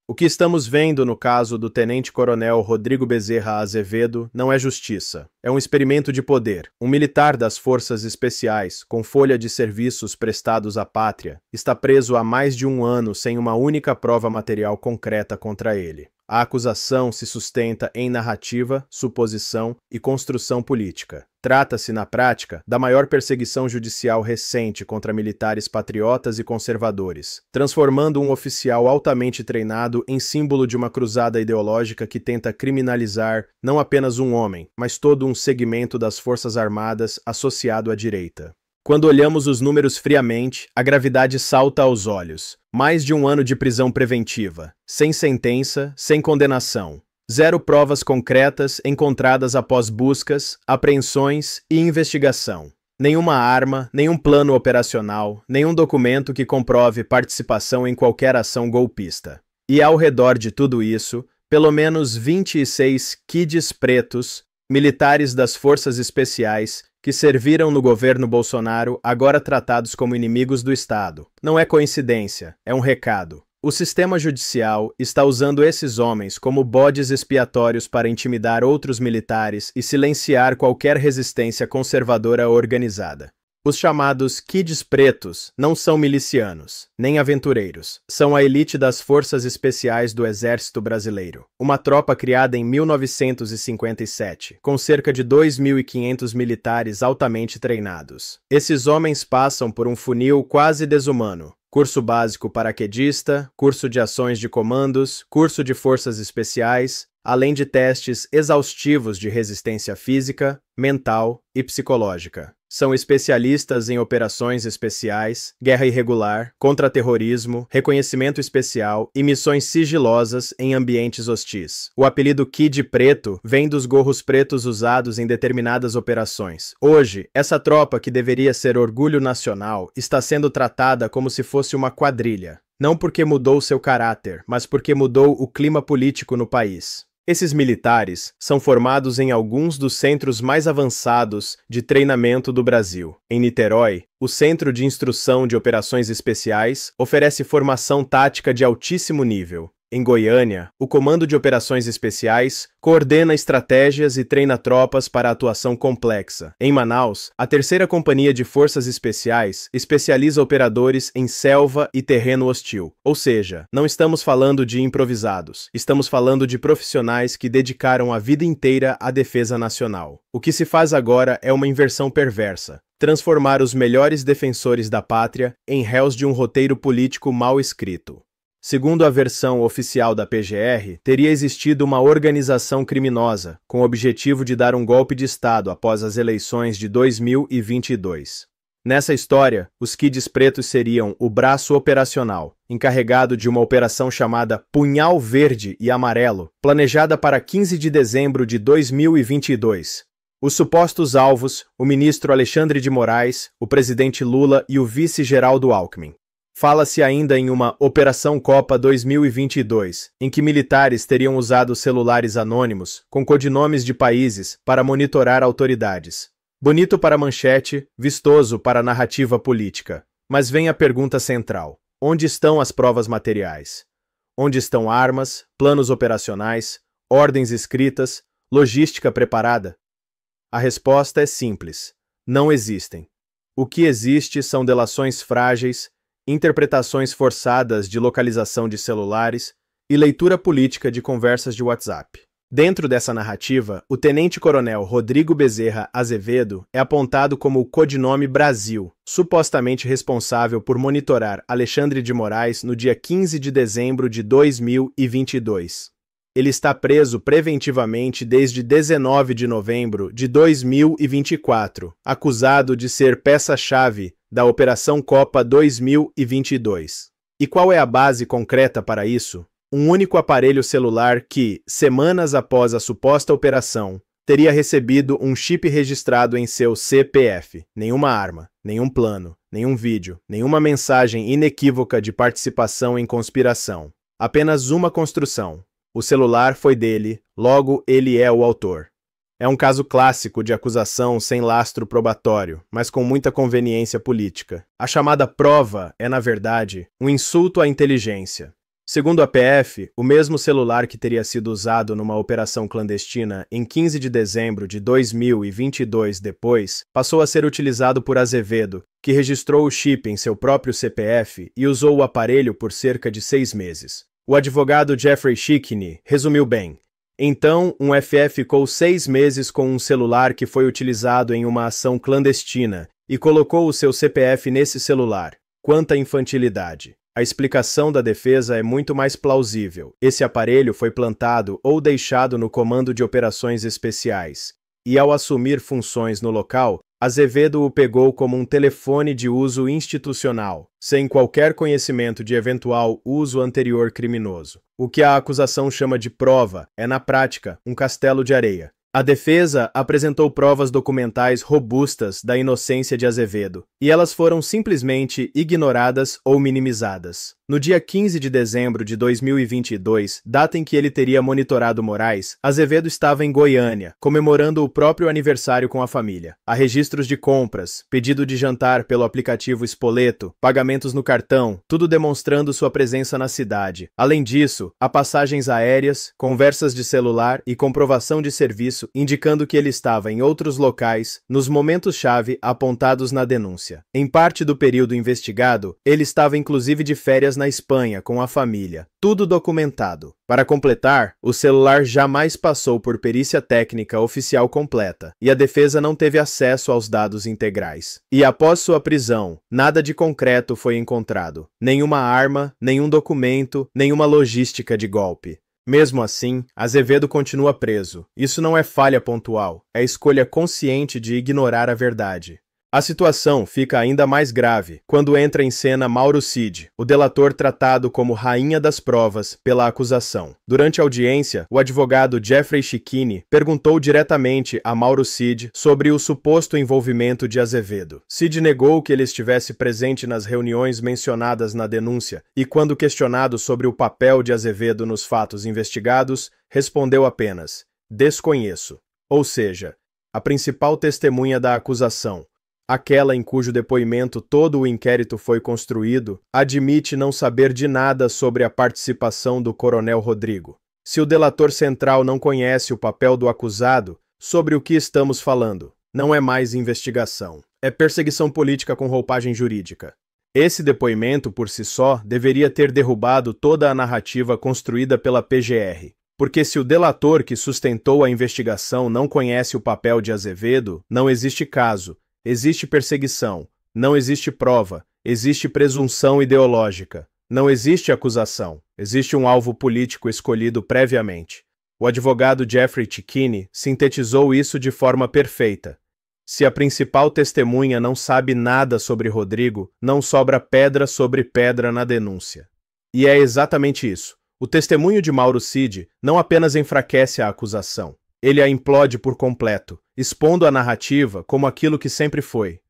O que estamos vendo no caso do tenente-coronel Rodrigo Bezerra Azevedo não é justiça. É um experimento de poder. Um militar das Forças Especiais, com folha de serviços prestados à pátria, está preso há mais de um ano sem uma única prova material concreta contra ele. A acusação se sustenta em narrativa, suposição e construção política. Trata-se, na prática, da maior perseguição judicial recente contra militares patriotas e conservadores, transformando um oficial altamente treinado em símbolo de uma cruzada ideológica que tenta criminalizar não apenas um homem, mas todo um segmento das Forças Armadas associado à direita. Quando olhamos os números friamente, a gravidade salta aos olhos. Mais de um ano de prisão preventiva, sem sentença, sem condenação. 0 provas concretas encontradas após buscas, apreensões e investigação. Nenhuma arma, nenhum plano operacional, nenhum documento que comprove participação em qualquer ação golpista. E ao redor de tudo isso, pelo menos 26 kids pretos, militares das Forças Especiais, que serviram no governo Bolsonaro, agora tratados como inimigos do Estado. Não é coincidência, é um recado. O sistema judicial está usando esses homens como bodes expiatórios para intimidar outros militares e silenciar qualquer resistência conservadora organizada. Os chamados kids pretos não são milicianos, nem aventureiros. São a elite das Forças Especiais do Exército Brasileiro. Uma tropa criada em 1957, com cerca de 2.500 militares altamente treinados. Esses homens passam por um funil quase desumano. Curso básico paraquedista, curso de ações de comandos, curso de forças especiais, além de testes exaustivos de resistência física, mental e psicológica. São especialistas em operações especiais, guerra irregular, contra-terrorismo, reconhecimento especial e missões sigilosas em ambientes hostis. O apelido Kid Preto vem dos gorros pretos usados em determinadas operações. Hoje, essa tropa, que deveria ser orgulho nacional, está sendo tratada como se fosse uma quadrilha. Não porque mudou seu caráter, mas porque mudou o clima político no país. Esses militares são formados em alguns dos centros mais avançados de treinamento do Brasil. Em Niterói, o Centro de Instrução de Operações Especiais oferece formação tática de altíssimo nível. Em Goiânia, o Comando de Operações Especiais coordena estratégias e treina tropas para atuação complexa. Em Manaus, a 3ª Companhia de Forças Especiais especializa operadores em selva e terreno hostil. Ou seja, não estamos falando de improvisados, estamos falando de profissionais que dedicaram a vida inteira à defesa nacional. O que se faz agora é uma inversão perversa. Transformar os melhores defensores da pátria em réus de um roteiro político mal escrito. Segundo a versão oficial da PGR, teria existido uma organização criminosa com o objetivo de dar um golpe de Estado após as eleições de 2022. Nessa história, os kids pretos seriam o braço operacional, encarregado de uma operação chamada Punhal Verde e Amarelo, planejada para 15 de dezembro de 2022. Os supostos alvos, o ministro Alexandre de Moraes, o presidente Lula e o vice Geraldo Alckmin. Fala-se ainda em uma Operação Copa 2022, em que militares teriam usado celulares anônimos com codinomes de países para monitorar autoridades. Bonito para a manchete, vistoso para a narrativa política. Mas vem a pergunta central: onde estão as provas materiais? Onde estão armas, planos operacionais, ordens escritas, logística preparada? A resposta é simples: não existem. O que existe são delações frágeis, interpretações forçadas de localização de celulares e leitura política de conversas de WhatsApp. Dentro dessa narrativa, o tenente-coronel Rodrigo Bezerra Azevedo é apontado como o codinome Brasil, supostamente responsável por monitorar Alexandre de Moraes no dia 15 de dezembro de 2022. Ele está preso preventivamente desde 19 de novembro de 2024, acusado de ser peça-chave da Operação Copa 2022. E qual é a base concreta para isso? Um único aparelho celular que, semanas após a suposta operação, teria recebido um chip registrado em seu CPF. Nenhuma arma, nenhum plano, nenhum vídeo, nenhuma mensagem inequívoca de participação em conspiração. Apenas uma construção. O celular foi dele, logo ele é o autor. É um caso clássico de acusação sem lastro probatório, mas com muita conveniência política. A chamada prova é, na verdade, um insulto à inteligência. Segundo a PF, o mesmo celular que teria sido usado numa operação clandestina em 15 de dezembro de 2022 depois, passou a ser utilizado por Azevedo, que registrou o chip em seu próprio CPF e usou o aparelho por cerca de 6 meses. O advogado Jeffrey Schickney resumiu bem. Então, um FE ficou 6 meses com um celular que foi utilizado em uma ação clandestina e colocou o seu CPF nesse celular. Quanta infantilidade! A explicação da defesa é muito mais plausível. Esse aparelho foi plantado ou deixado no Comando de Operações Especiais, e ao assumir funções no local, Azevedo o pegou como um telefone de uso institucional, sem qualquer conhecimento de eventual uso anterior criminoso. O que a acusação chama de prova é, na prática, um castelo de areia. A defesa apresentou provas documentais robustas da inocência de Azevedo, e elas foram simplesmente ignoradas ou minimizadas. No dia 15 de dezembro de 2022, data em que ele teria monitorado Moraes, Azevedo estava em Goiânia, comemorando o próprio aniversário com a família. Há registros de compras, pedido de jantar pelo aplicativo Spoleto, pagamentos no cartão, tudo demonstrando sua presença na cidade. Além disso, há passagens aéreas, conversas de celular e comprovação de serviço indicando que ele estava em outros locais nos momentos-chave apontados na denúncia. Em parte do período investigado, ele estava inclusive de férias na Espanha com a família. Tudo documentado. Para completar, o celular jamais passou por perícia técnica oficial completa, e a defesa não teve acesso aos dados integrais. E após sua prisão, nada de concreto foi encontrado. Nenhuma arma, nenhum documento, nenhuma logística de golpe. Mesmo assim, Azevedo continua preso. Isso não é falha pontual, é escolha consciente de ignorar a verdade. A situação fica ainda mais grave quando entra em cena Mauro Cid, o delator tratado como rainha das provas pela acusação. Durante a audiência, o advogado Jeffrey Schickney perguntou diretamente a Mauro Cid sobre o suposto envolvimento de Azevedo. Cid negou que ele estivesse presente nas reuniões mencionadas na denúncia e, quando questionado sobre o papel de Azevedo nos fatos investigados, respondeu apenas: "Desconheço". Ou seja, a principal testemunha da acusação, aquela em cujo depoimento todo o inquérito foi construído, admite não saber de nada sobre a participação do coronel Rodrigo. Se o delator central não conhece o papel do acusado, sobre o que estamos falando? Não é mais investigação. É perseguição política com roupagem jurídica. Esse depoimento, por si só, deveria ter derrubado toda a narrativa construída pela PGR. Porque se o delator que sustentou a investigação não conhece o papel de Azevedo, não existe caso. Existe perseguição, não existe prova, existe presunção ideológica, não existe acusação, existe um alvo político escolhido previamente. O advogado Jeffrey Schickney sintetizou isso de forma perfeita. Se a principal testemunha não sabe nada sobre Rodrigo, não sobra pedra sobre pedra na denúncia. E é exatamente isso. O testemunho de Mauro Cid não apenas enfraquece a acusação, ele a implode por completo, expondo a narrativa como aquilo que sempre foi.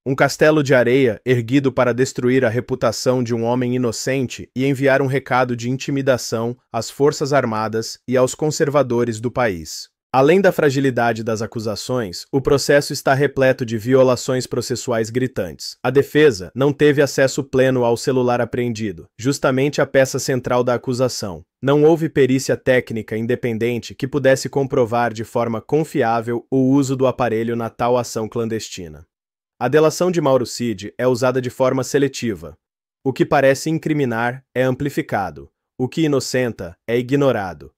Um castelo de areia erguido para destruir a reputação de um homem inocente e enviar um recado de intimidação às Forças Armadas e aos conservadores do país. Além da fragilidade das acusações, o processo está repleto de violações processuais gritantes. A defesa não teve acesso pleno ao celular apreendido, justamente a peça central da acusação. Não houve perícia técnica independente que pudesse comprovar de forma confiável o uso do aparelho na tal ação clandestina. A delação de Mauro Cid é usada de forma seletiva. O que parece incriminar é amplificado. O que inocenta é ignorado.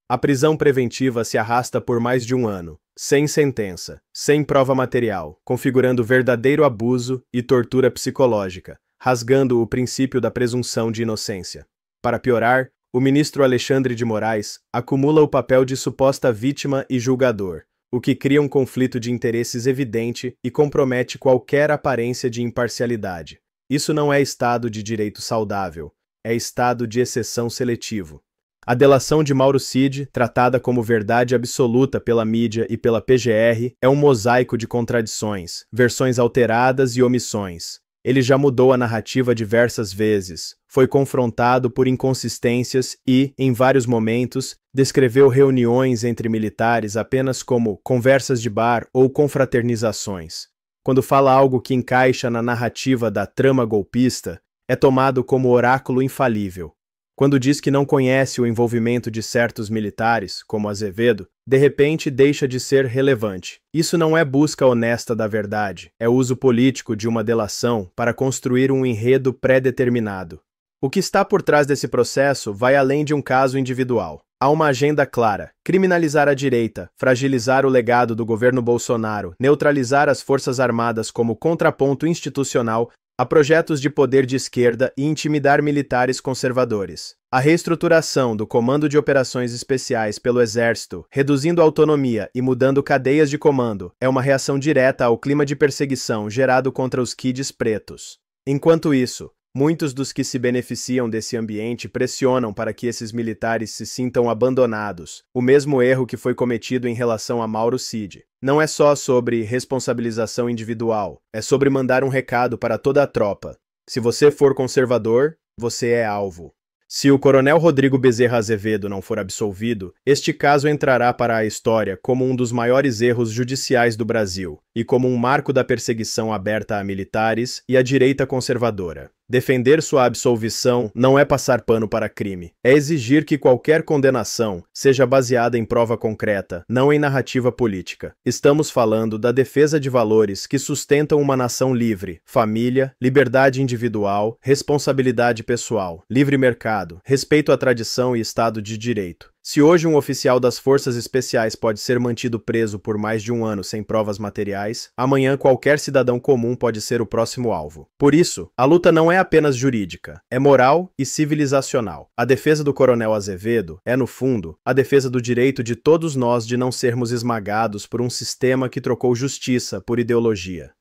A prisão preventiva se arrasta por mais de um ano, sem sentença, sem prova material, configurando verdadeiro abuso e tortura psicológica, rasgando o princípio da presunção de inocência. Para piorar, o ministro Alexandre de Moraes acumula o papel de suposta vítima e julgador, o que cria um conflito de interesses evidente e compromete qualquer aparência de imparcialidade. Isso não é Estado de direito saudável, é Estado de exceção seletivo. A delação de Mauro Cid, tratada como verdade absoluta pela mídia e pela PGR, é um mosaico de contradições, versões alteradas e omissões. Ele já mudou a narrativa diversas vezes, foi confrontado por inconsistências e, em vários momentos, descreveu reuniões entre militares apenas como conversas de bar ou confraternizações. Quando fala algo que encaixa na narrativa da trama golpista, é tomado como oráculo infalível. Quando diz que não conhece o envolvimento de certos militares, como Azevedo, de repente deixa de ser relevante. Isso não é busca honesta da verdade, é uso político de uma delação para construir um enredo pré-determinado. O que está por trás desse processo vai além de um caso individual. Há uma agenda clara: criminalizar a direita, fragilizar o legado do governo Bolsonaro, neutralizar as Forças Armadas como contraponto institucional a projetos de poder de esquerda e intimidar militares conservadores. A reestruturação do Comando de Operações Especiais pelo Exército, reduzindo a autonomia e mudando cadeias de comando, é uma reação direta ao clima de perseguição gerado contra os kids pretos. Enquanto isso, muitos dos que se beneficiam desse ambiente pressionam para que esses militares se sintam abandonados, o mesmo erro que foi cometido em relação a Mauro Cid. Não é só sobre responsabilização individual, é sobre mandar um recado para toda a tropa. Se você for conservador, você é alvo. Se o coronel Rodrigo Bezerra Azevedo não for absolvido, este caso entrará para a história como um dos maiores erros judiciais do Brasil e como um marco da perseguição aberta a militares e à direita conservadora. Defender sua absolvição não é passar pano para crime, é exigir que qualquer condenação seja baseada em prova concreta, não em narrativa política. Estamos falando da defesa de valores que sustentam uma nação livre: família, liberdade individual, responsabilidade pessoal, livre mercado, respeito à tradição e Estado de Direito. Se hoje um oficial das Forças Especiais pode ser mantido preso por mais de um ano sem provas materiais, amanhã qualquer cidadão comum pode ser o próximo alvo. Por isso, a luta não é apenas jurídica, é moral e civilizacional. A defesa do coronel Azevedo é, no fundo, a defesa do direito de todos nós de não sermos esmagados por um sistema que trocou justiça por ideologia.